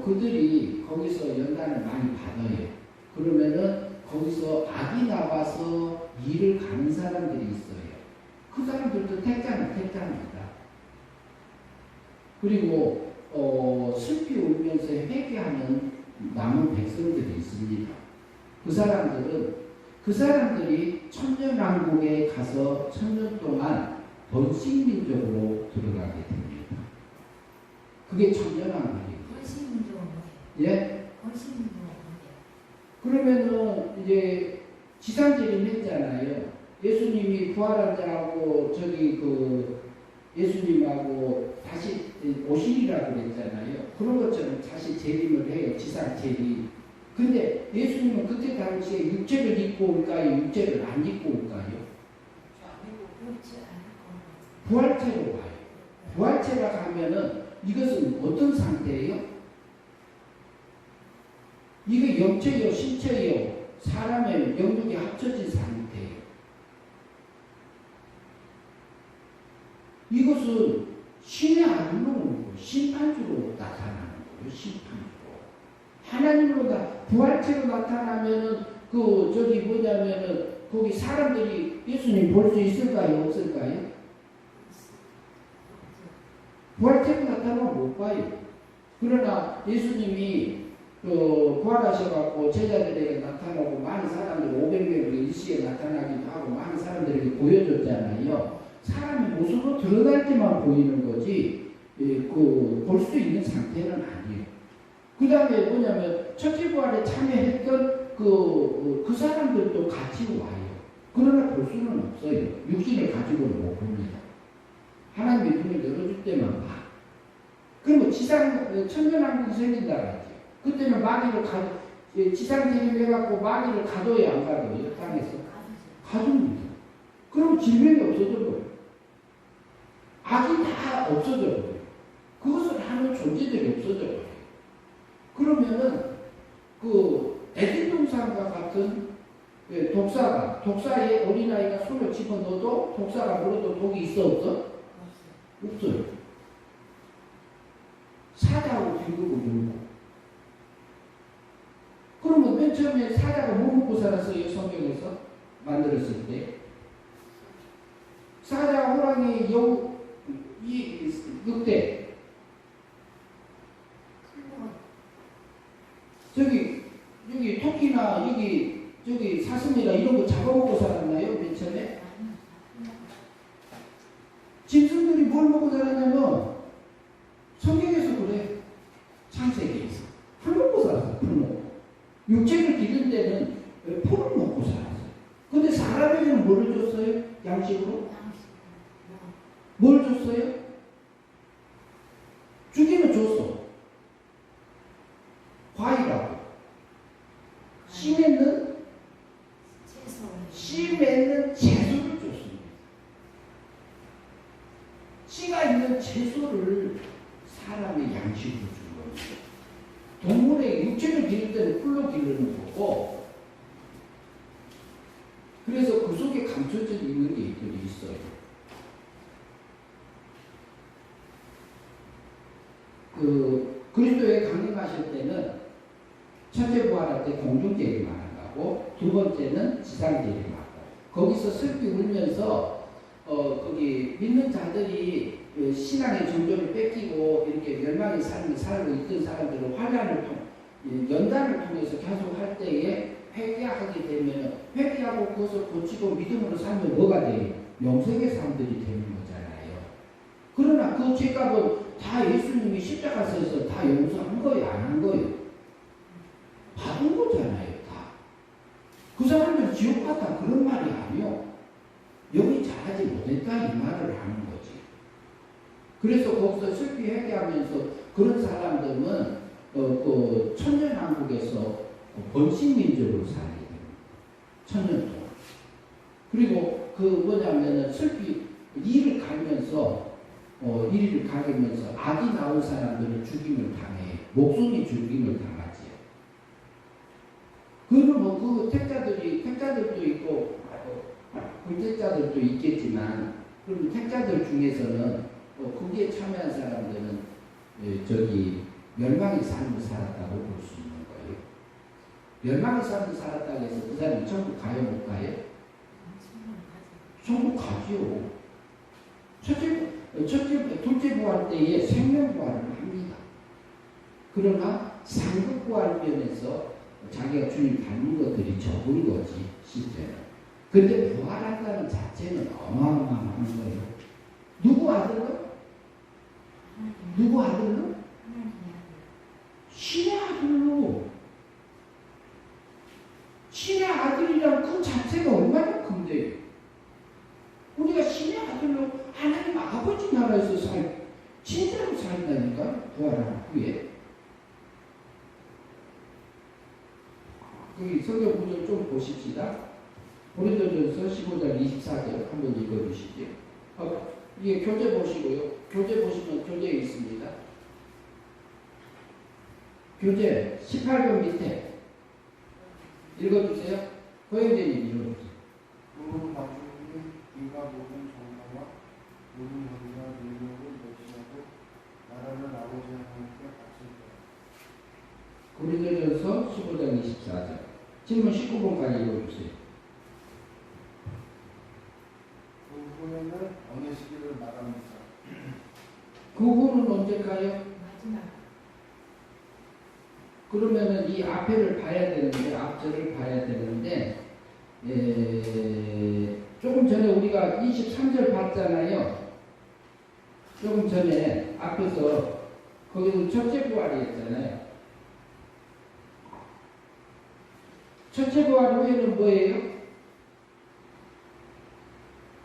그들이 거기서 연단을 많이 받아요. 그러면은 거기서 악이 나와서 일을 가는 사람들이 있어요. 그 사람들도 택자입니다. 그리고 슬피 울면서 회개하는 남은 백성들이 있습니다. 그 사람들이 천년왕국에 가서 1000년 동안 번식민족으로 들어가게 됩니다. 그게 천년왕국이에요. 번식민족은 뭐예요? 예? 번식민족은 뭐예요? 그러면은 이제 지상제림 했잖아요. 예수님이 부활한 자하고 예수님하고 다시 오시리라고 그랬잖아요. 그런 것처럼 다시 재림을 해요. 지상 재림. 근데 예수님은 그때 당시에 육체를 입고 올까요? 육체를 안 입고 올까요? 부활체로 와요. 부활체가 가면은 이것은 어떤 상태예요? 이게 영체요, 신체요, 사람의 영역이 합쳐진 상태예요. 이것은 신의 아들로 오는 거예요. 심판주로 나타나는 거예요. 심판주로. 하나님으로 부활체로 나타나면은 거기 사람들이 예수님 볼 수 있을까요? 없을까요? 부활체로 나타나면 못 봐요. 그러나 예수님이 부활하셔갖고 제자들에게 나타나고 많은 사람들 500명에게 일시에 나타나기도 하고 많은 사람들에게 보여줬잖아요. 사람의 모습으로 드러날 때만 보이는 거지 볼 수 있는 상태는 아니에요. 그 다음에 뭐냐면 첫째 부활에 참여했던 그 사람들도 같이 와요. 그러나 볼 수는 없어요. 육신을 가지고는 못 봅니다. 하나님의 눈을 열어줄 때만 봐. 그러면 천년왕국이 생긴다고 했죠. 그때는 마귀를 지상 재림해갖고 마귀를 가둬야 안 가둬요? 땅에서? 가둡니다. 그럼 질병이 없어져 버려요. 악이 다 없어져 버려요. 그것을 하는 존재들이 없어져 버려요. 그러면은 에덴 동산과 같은 독사에 어린아이가 손을 집어넣어도 독사가 물어도 독이 있어 없어? 없어요. 사자하고 들고 놀고. 그러면 맨 처음에 사자가 뭐 먹고 살았어요? 성경에서 만들었을 때 사자, 호랑이, 여우, 늑대 여기 토끼나 저기 사슴이나 이런 거 잡아먹고 살았나요? 맨 처음에? 짐승들이 뭘 먹고 살았냐면 성경에서 그래. 창세기에서 풀 먹고 살았어요. 풀 먹고. 육체를 기른 데는 풀을 먹고 살았어요. 근데 사람에게는 뭐를 줬어요? 양식으로? 뭘 줬어요? 주기는 줬어. 과일하고 씨 맺는 채소를 줬습니다. 씨가 있는 채소를 사람의 양식으로 준 겁니다. 동물의 육체를 기를 때는 풀로 기르는 거고, 그래서 그 속에 감춰져 있는 게 있어요. 그리스도에 강림하실 때는 첫째 부활할 때 공중제를 말한 거고, 두 번째는 지상제를 말하고, 거기서 슬피 울면서 거기 믿는 자들이 신앙의 정조를 뺏기고 이렇게 멸망의 삶을 살고 있던 사람들은 연단을 통해서 계속 할 때에 회개하게 되면 회개하고 그것을 고치고 믿음으로 살면 뭐가 돼요? 영생의 사람들이 되는 거잖아요. 그러나 그 죄값은 다 예수님이 십자가 서서 다 용서한 거예요? 안 한 거예요? 받은 거잖아요. 다. 그 사람들 지옥 갔다 그런 말이 아니요. 여기 잘하지 못했다 이 말을 하는 거지. 그래서 거기서 슬피 회개하면서 그런 사람들은 천년왕국에서 번식민족으로 살게 됩니다. 천년 동안. 그리고 뭐냐면은 슬피 이를 가면서 악이 나온 사람들은 죽임을 당해. 목숨이 죽임을 당하지. 그러면 그 택자들도 있고 불택자들도 있겠지만, 그럼 택자들 중에서는 거기에 참여한 사람들은 멸망의 삶을 살았다고 볼 수 있는 거예요. 멸망의 삶을 살았다고 해서 그 사람이 천국 가요 못 가요? 천국 가지요. 둘째 부활 때에 생명 부활을 합니다. 그러나 상급 부활 면에서 자기가 주님 닮은 것들이 적은 거지, 실제는. 근데 부활한다는 자체는 어마어마한 거예요. 누구 아들로? 누구 아들로? 신의 아들로. 신의 아들이란 그 자체가 얼마나 큰데요. 우리가 신의 아들로 하나님 아버지 나라에서 진짜로 살다니까, 부활한 후에. 여기 성경 구절 좀 보십시다. 고린도전서 15장 24절 한번 읽어주시죠. 이게 교재 보시고요. 교재 보시면 교재에 있습니다. 교재 18번 밑에 읽어주세요. 고영재님 읽어주세요. 모든 나중에 네가 모든 정마와 모든 권위와 능력을 멸시하고 나라는 아버지 하나님께 바칠 거야. 고린도전서 15장 24절 질문 19번까지 읽어주세요. 그 후에는 어느 시기를 말합니다. 그 후는 언제까요? 마지막. 그러면은 이 앞에를 봐야 되는데, 앞절을 봐야 되는데, 조금 전에 우리가 23절 봤잖아요. 조금 전에 앞에서 거기서 첫째 부활이 했잖아요. 첫째 부활 후에는 뭐예요?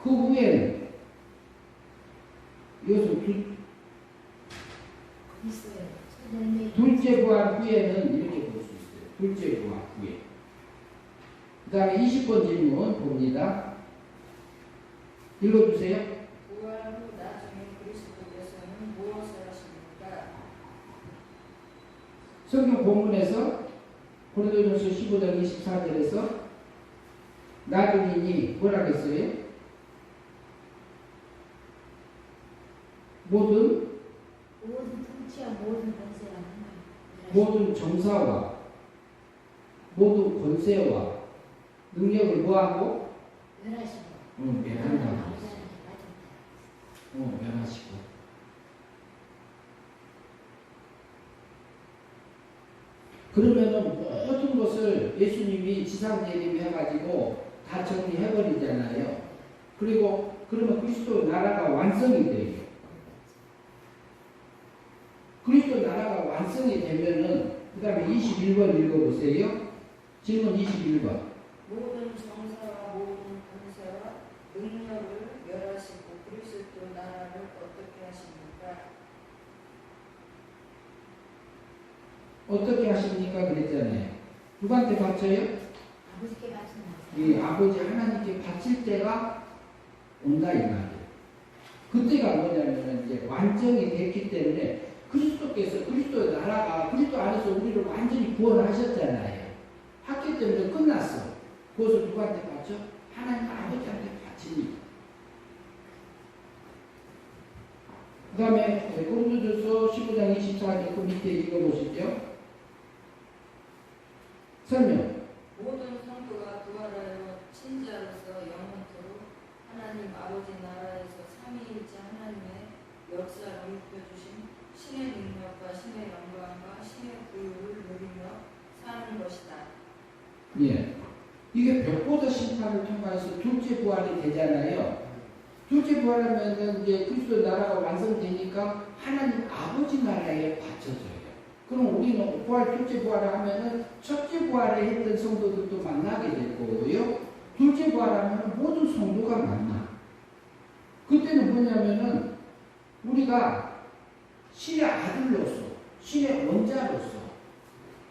그 후에는 이것은 있어요. 천년의 둘째 부활 후에는 이렇게 볼 수 있어요. 둘째 부활 후에. 그 다음에 20번 질문 봅니다. 읽어주세요. 부활 후 나중에 그리스도께서는 무엇을 하십니까? 성경 본문에서 고린도전서 15장 24절에서 나중이니 뭐라 그랬어요? 모든 통치와 모든 권세와 모든 정사와 모든 권세와 능력을 뭐하고? 멸하시고 멸한다고 했어요. 멸하시고. 그러면은 모든 것을 예수님이 지상재림 해가지고 다 정리해버리잖아요. 그리고 그러면 그리스도 나라가 완성이 돼요. 그리스도 나라가 완성이 되면은 그 다음에 21번 읽어보세요. 질문 21번. 모든 정사와 모든 권세와 능력을 멸하시고 그리스도 나라를 어떻게 하십니까? 어떻게 하십니까? 그랬잖아요. 누구한테 바쳐요? 아버지께 바치는 이 아버지 하나님께 바칠 때가 온다 이 말이에요. 그때가 뭐냐면 이제 완전히 됐기 때문에 그리스도께서 그리스도의 나라가 그리스도 안에서 우리를 완전히 구원하셨잖아요. 했기 때문에 끝났어. 그것을 누구한테 바쳐? 하나님 아버지한테 바칩니다. 그 다음에 고린도전서 15장 24절 그 밑에 읽어보시죠. 설명. 모든 성도가 부활하여 친자로서 영원토록 하나님 아버지 나라에서 삼위일체 하나님의 역사를 입혀주신 신의 능력과 신의 영광과 신의 부유를 누리며 사는 것이다. 예. 이게 벽보다 심판을 통과해서 둘째 부활이 되잖아요. 둘째 부활하면은 이제 그리스도 나라가 완성되니까 하나님 아버지 나라에 바쳐져요. 그럼 우리는 부활, 둘째 부활을 하면은 첫째 부활에 했던 성도들도 만나게 될 거고요. 둘째 부활하면은 모든 성도가 만나. 그때는 뭐냐면은 우리가 신의 아들로서, 신의 원자로서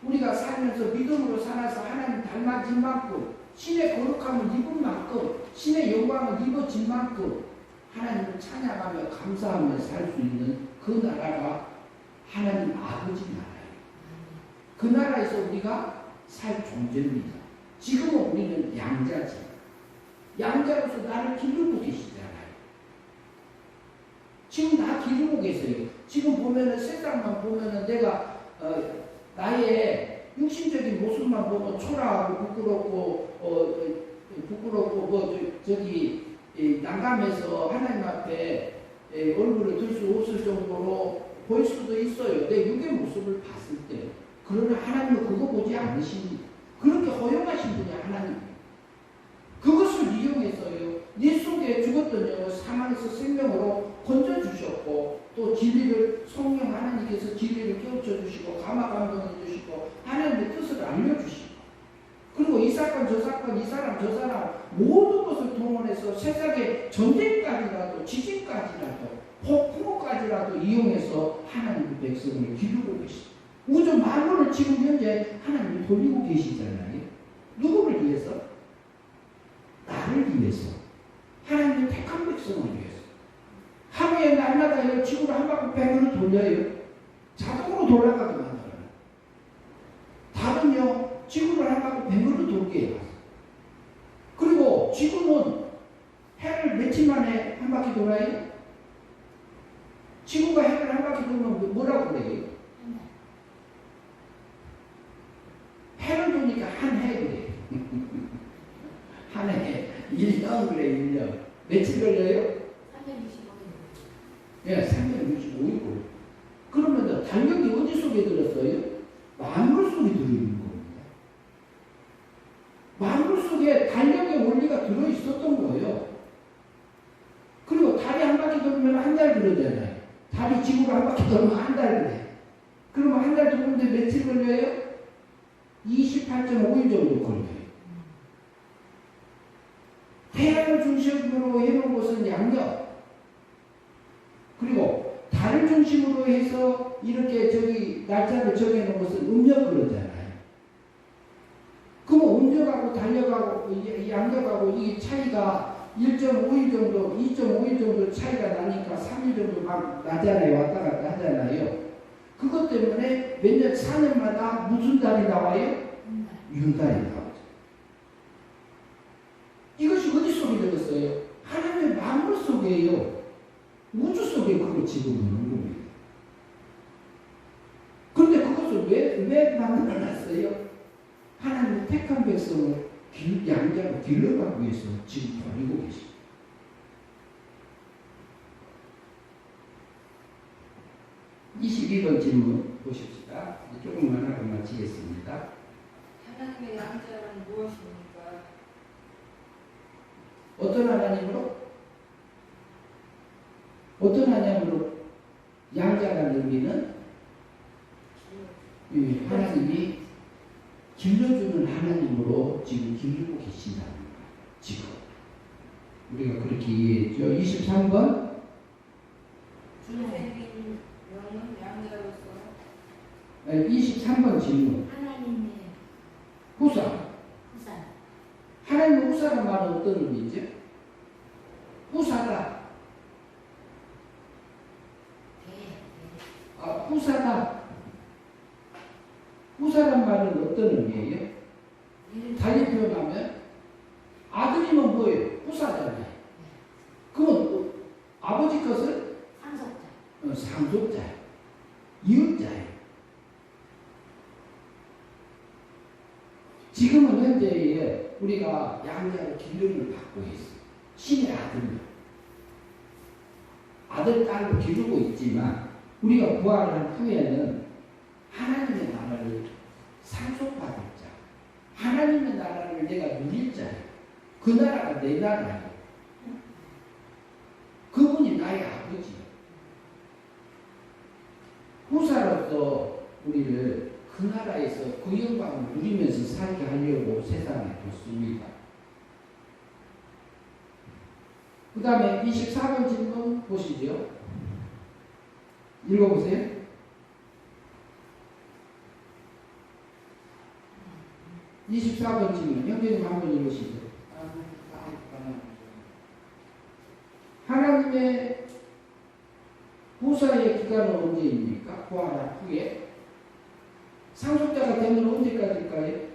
우리가 살면서 믿음으로 살아서 하나님 닮아진 만큼 신의 거룩함을 입은 만큼 신의 영광을 입어진 만큼 하나님을 찬양하며 감사하며 살 수 있는 그 나라가 하나님 아버지 나라예요. 그 나라에서 우리가 살 존재입니다. 지금은 우리는 양자지. 양자로서 나를 기르고 계시잖아요. 지금 나 기르고 계세요. 지금 보면은 세상만 보면은 내가 나의 육신적인 모습만 보면 초라하고 부끄럽고 저기 난감해서 하나님 앞에 얼굴을 들 수 없을 정도로 보일 수도 있어요. 내 육의 모습을 봤을 때. 그러나 하나님은 그거 보지 않으십니다. 그렇게 허용하신 분이 하나님. 그것을 이용해서요. 네 속에 죽었던 영을 사망에서 생명으로 건져주셨고 또 진리를 성령 하나님께서 진리를 깨우쳐 주시고 감화 감동해 주시고 하나님의 뜻을 알려주시고 그리고 이 사건 저 사건 이 사람 저 사람 모든 것을 동원해서 세상의 전쟁까지라도 지진까지라도 폭풍까지라도 이용해서 하나님의 백성을 기르고 계십니다. 우주 만물을 지금 현재 하나님이 돌리고 계시잖아요. 누구를 위해서? 나를 위해서. 하나님의 택한 백성을 위해서. 하루에 날마다 지구를 한 바퀴 100으로 돌려요. 자동으로 돌아가게 만들어요. 달은요, 지구를 한 바퀴 100으로 돌게 해요. 그리고 지구는 해를 며칠 만에 한 바퀴 돌아요? 지구가 해를 한 바퀴 돌면 뭐라고 그래요? 해를 도니까 한 해 그래. 한 해. 1년 그래, 1년. 며칠 걸려요? 365일. 예, 365일 걸려. 그러면 달력이 어디 속에 들었어요? 만물 속에 들어있는 겁니다. 만물 속에 달력의 원리가 들어있었던 거예요. 그리고 달이 한 바퀴 돌면 한 달 그러잖아요. 그러면 한 달 그래. 그러면 한 달 도는데 며칠 걸려요? 28.5일 정도 걸려요. 태양을 중심으로 해놓은 것은 양력. 그리고 달을 중심으로 해서 이렇게 저기 날짜를 정해놓은 것은 음력 그러잖아요. 그럼 음력하고 달력하고 양력하고 이 차이가 1.5일 정도, 2.5일 정도 차이가 나니까 3일 정도 막 나잖아요. 왔다 갔다 하잖아요. 그것 때문에 몇 년, 4년마다 무슨 달이 나와요? 윤달이 나오죠. 이것이 어디 속에 들었어요? 하나님의 만물 속에요. 우주 속에 그걸 집어넣는 겁니다. 그런데 그것을 왜 만들어놨어요? 하나님의 택한 백성을 양자로 길러가기 위해서 지금 버리고 계십니다. (22번) 질문 보십시다. 조금만 하고 마치겠습니다. 하나님의 양자는 무엇입니까? 어떤 하나님으로? 어떤 하나님으로? 양자라는 의미는 하나님이 길러주는 하나님으로 지금 길르고 계신다는 거예요. 지금 우리가 그렇게 이해했죠. 23번 중생인 영은 양자로서 23번 질문. 하나님의 후사. 후사. 하나님의 후사란 말은 어떤 의미죠? 후사다. 후사다. 후사란 말은 어떤 의미예요? 달리 표현하면 아들이면 뭐예요? 후사잖아요. 그건 아버지 것을 상속자. 상속자예요. 이웃자예요. 지금은 현재 우리가 양자로 기름을 받고 있어요. 신의 아들로. 아들, 딸로 기르고 있지만 우리가 부활을 한 후에는 하나님의 나라를 상속받을 자, 하나님의 나라를 내가 누릴 자예요. 그 나라가 내 나라예요. 그분이 나의 아버지예요. 후사로서 우리를 그 나라에서 그 영광을 누리면서 살게 하려고 세상에 뒀습니다. 그 다음에 24번 질문 보시죠. 읽어보세요. 24번 질문. 형제님 한번 읽으시죠. 하나님의 후사의 기간은 언제입니까? 부활한 후에. 상속자가 되면 언제까지일까요?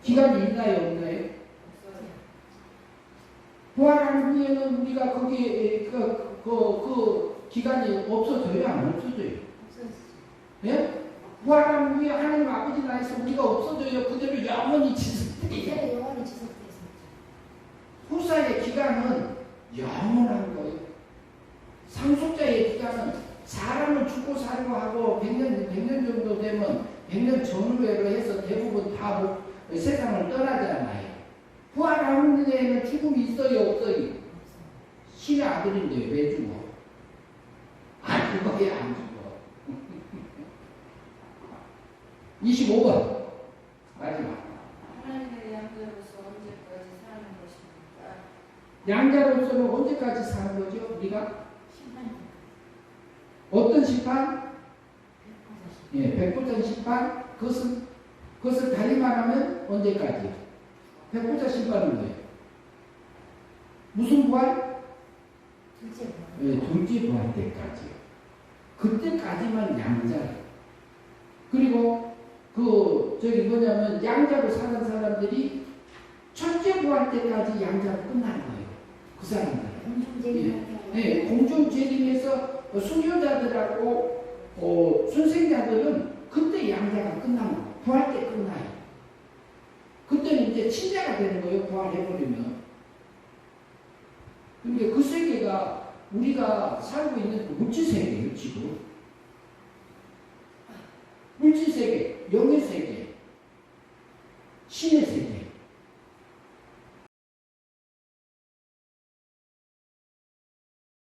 기간이 있나요? 없나요? 부활한 후에는 우리가 거기에 그 기간이 없어져요? 안 없어져요? 예? 부활한 후에 하나님 아버지 나라에서 우리가 없어져요? 그대로 영원히 지속돼요? 그대로 영원히 지속되겠습니다. 후사의 기간은 영원한 거예요. 상속자의 기간은 사람을 죽고 살고 하고 100년 정도 되면 100년 전후로 해서 대부분 다 세상을 떠나잖아요. 부활한 후에는 죽음이 있어요? 없어요? 신의 아들인데 왜 죽어? 안 죽어요? 안 죽어. 25번 마지막. 하나님의 양자로서 언제까지 사는 것입니까? 양자로서는 언제까지 사는 거죠? 우리가? 심판. 어떤 심판? 100%. 예, 100% 심판. 그것을 다시 말하면 언제까지? 100% 심판은 뭐예요? 무슨 부활? 둘째 번. 예, 둘째 부활 때까지요. 그때까지만 양자예요. 그리고 양자로 사는 사람들이 첫째 부활 때까지 양자로 끝나는 거예요. 그 사람들은. 네, 공중 재림에서 순교자들하고 순생자들은 그때 양자가 끝나는 거예요. 부활 때 끝나요. 그때는 이제 친자가 되는 거예요. 부활해버리면. 근데 그 세계가 우리가 살고 있는 물질세계예요. 지금. 물질세계, 영의세계, 신의